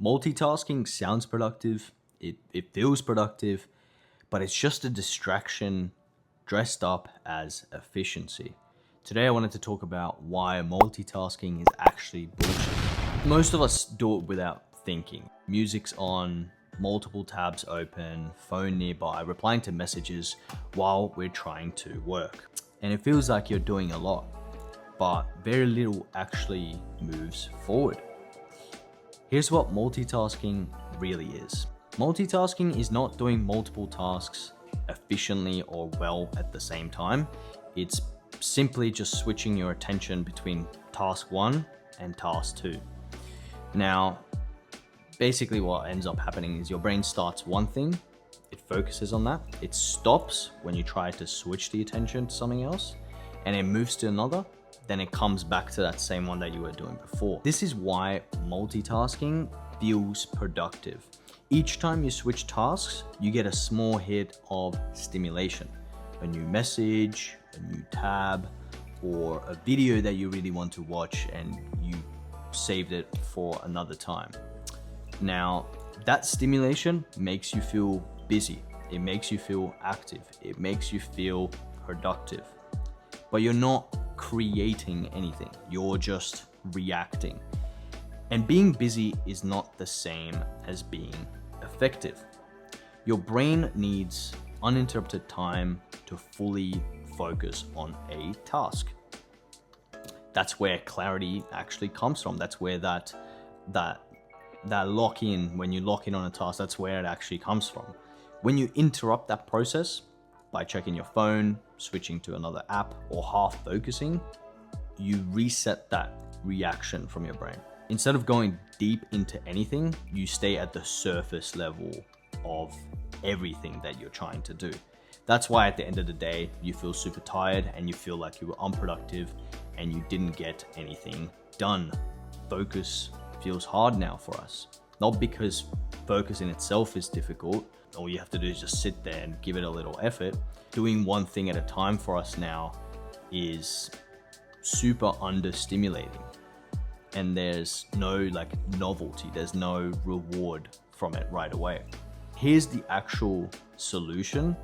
Multitasking sounds productive, it feels productive, but it's just a distraction dressed up as efficiency. Today I wanted to talk about why multitasking is actually bullshit. Most of us do it without thinking. Music's on, multiple tabs open, phone nearby, replying to messages while we're trying to work. And it feels like you're doing a lot, but very little actually moves forward. Here's what multitasking really is. Multitasking is not doing multiple tasks efficiently or well at the same time. It's simply just switching your attention between task 1 and task 2. Now, basically what ends up happening is your brain starts one thing, it focuses on that, it stops when you try to switch the attention to something else, and it moves to another, then it comes back to that same one that you were doing before. This is why multitasking feels productive. Each time you switch tasks, you get a small hit of stimulation. A new message, a new tab, or a video that you really want to watch and you saved it for another time. Now, that stimulation makes you feel busy. It makes you feel active. It makes you feel productive. But you're not creating anything. You're just reacting. And being busy is not the same as being effective. Your brain needs uninterrupted time to fully focus on a task. That's where clarity actually comes from. That's where that lock in, when you lock in on a task, that's where it actually comes from. When you interrupt that process by checking your phone, switching to another app, or half focusing, you reset that reaction from your brain. Instead of going deep into anything, you stay at the surface level of everything that you're trying to do. That's why at the end of the day, you feel super tired and you feel like you were unproductive and you didn't get anything done. Focus feels hard now for us. Not because focus in itself is difficult. All you have to do is just sit there and give it a little effort. Doing one thing at a time for us now is super understimulating. And there's no novelty, there's no reward from it right away. Here's the actual solution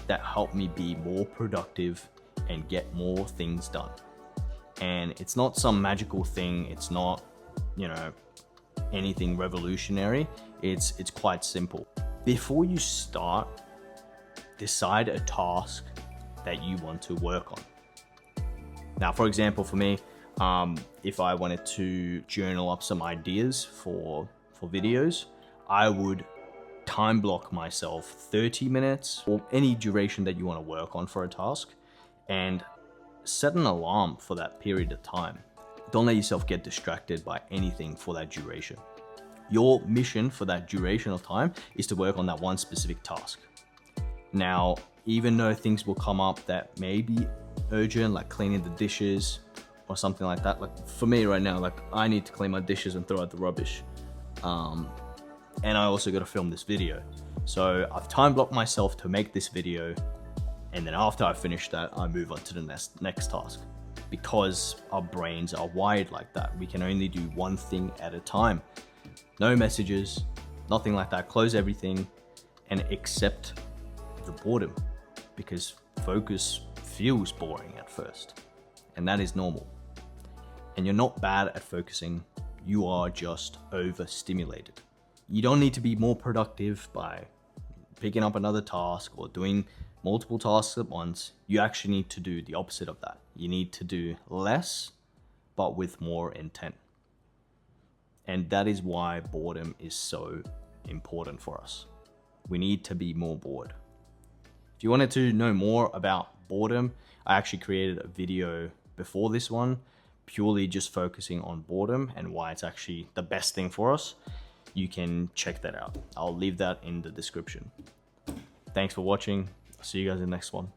that helped me be more productive and get more things done. And it's not some magical thing, it's not, anything revolutionary. It's quite simple. Before you start, decide a task that you want to work on. Now, for example, for me, if I wanted to journal up some ideas for videos, I would time block myself 30 minutes or any duration that you want to work on for a task and set an alarm for that period of time. Don't let yourself get distracted by anything for that duration. Your mission for that duration of time is to work on that one specific task. Now, even though things will come up that may be urgent, like cleaning the dishes or something like that, like for me right now, like I need to clean my dishes and throw out the rubbish. And I also got to film this video. So I've time blocked myself to make this video. And then after I finish that, I move on to the next task. Because our brains are wired like that. We can only do one thing at a time. No messages, nothing like that. Close everything and accept the boredom, because focus feels boring at first, and that is normal. And you're not bad at focusing, you are just overstimulated. You don't need to be more productive by picking up another task or doing multiple tasks at once. You actually need to do the opposite of that. You need to do less, but with more intent. And that is why boredom is so important for us. We need to be more bored. If you wanted to know more about boredom, I actually created a video before this one, purely just focusing on boredom and why it's actually the best thing for us. You can check that out. I'll leave that in the description. Thanks for watching. I'll see you guys in the next one.